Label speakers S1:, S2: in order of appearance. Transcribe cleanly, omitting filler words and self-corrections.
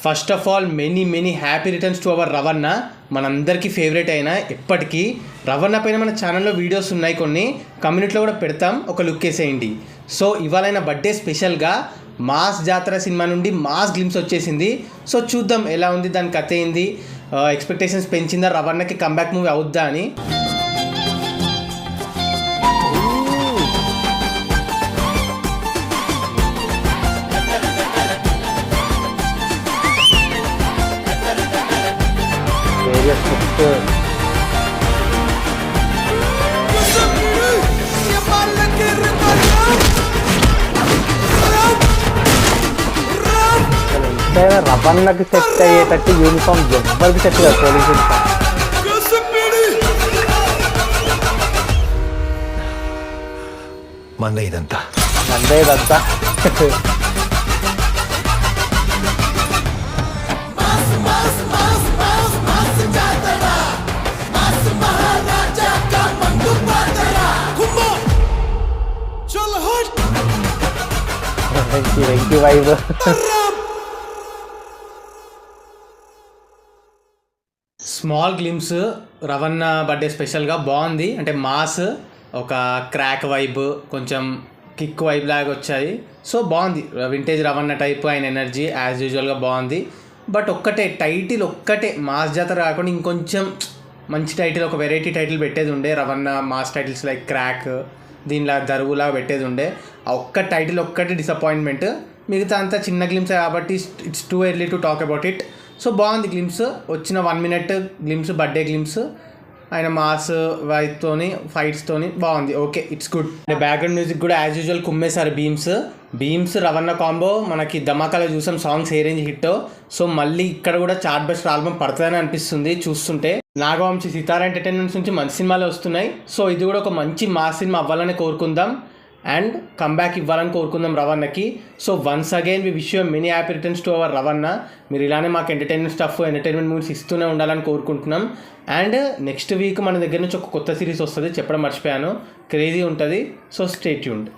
S1: First of all many happy returns to our రవణ. మనందరికీ favourite అయిన ఎప్పటికీ రవణ పైన మన ఛానల్లో వీడియోస్ ఉన్నాయి, కొన్ని కమ్యూనిటీలో కూడా పెడతాం, ఒక లుక్ వేసేయండి. సో ఇవాళ బర్త్డే స్పెషల్గా మాస్ జాతర సినిమా నుండి మాస్ గ్లిమ్స్ వచ్చేసింది. సో చూద్దాం ఎలా ఉంది, దాని కథ ఏంది, ఎక్స్పెక్టేషన్స్ పెంచిందా, రవణకి కంబ్యాక్ మూవీ అవుద్దా అని.
S2: రవణకి సెట్ అయ్యేటట్టు యూనిఫామ్ ఎవ్వరికి సెట్ కాదు, పోలీస్ యూనిఫామ్.
S3: మందే ఇదంతా
S2: వెంకీ వైబ్.
S1: స్మాల్ గ్లిమ్స్ రవణ బర్త్డే స్పెషల్గా బాగుంది. అంటే మాస్, ఒక క్రాక్ వైబ్, కొంచెం కిక్ వైబ్ లాగా వచ్చాయి. సో బాగుంది, వింటేజ్ రవణ టైప్, ఆయన ఎనర్జీ యాజ్ యూజువల్గా బాగుంది. బట్ ఒక్కటే టైటిల్, ఒక్కటే మాస్ జాతర కాకుండా ఇంకొంచెం మంచి టైటిల్, ఒక వెరైటీ టైటిల్ పెట్టేది ఉండే. రవణ మాస్ టైటిల్స్ లైక్ క్రాక్, దీనిలా దరువులాగా పెట్టేది ఉండే. ఆ ఒక్క టైటిల్ ఒక్కటి డిసప్పాయింట్మెంట్. మిగతా అంతా చిన్న గ్లిమ్స్ కాబట్టి it's too early to talk about it. So బాగుంది గ్లిమ్స్, వచ్చిన 1 minute గ్లిమ్స్, బర్త్డే గ్లిమ్స్, ఆయన మాస్ వైతోని ఫైట్స్తోని బాగుంది. Okay, it's good. Background music కూడా యాజ్ యూజువల్ కుమ్మేశారు బీమ్స్ రవణ కాంబో. మనకి ధమాకాలో చూసాం, సాంగ్స్ ఏ రేంజ్ హిట్. సో మళ్ళీ ఇక్కడ కూడా చార్ట్ బస్టర్ ఆల్బమ్ పడుతుందని అనిపిస్తుంది చూస్తుంటే. నాగవంశీ సితారా ఎంటర్టైన్మెంట్స్ నుంచి మంచి సినిమాలు వస్తున్నాయి. సో ఇది కూడా ఒక మంచి మాస్ సినిమా అవ్వాలని కోరుకుందాం అండ్ కంబ్యాక్ ఇవ్వాలని కోరుకుందాం రవణకి. So once again we wish you many happy returns to our Ravana. మీరు ఇలానే మాకు ఎంటర్టైన్మెంట్ మూవీస్ ఇస్తూనే ఉండాలని కోరుకుంటున్నాం. అండ్ నెక్స్ట్ వీక్ మన దగ్గర నుంచి ఒక కొత్త సిరీస్ వస్తుంది, చెప్పడం మర్చిపోయాను, క్రేజీ ఉంటుంది. So stay tuned.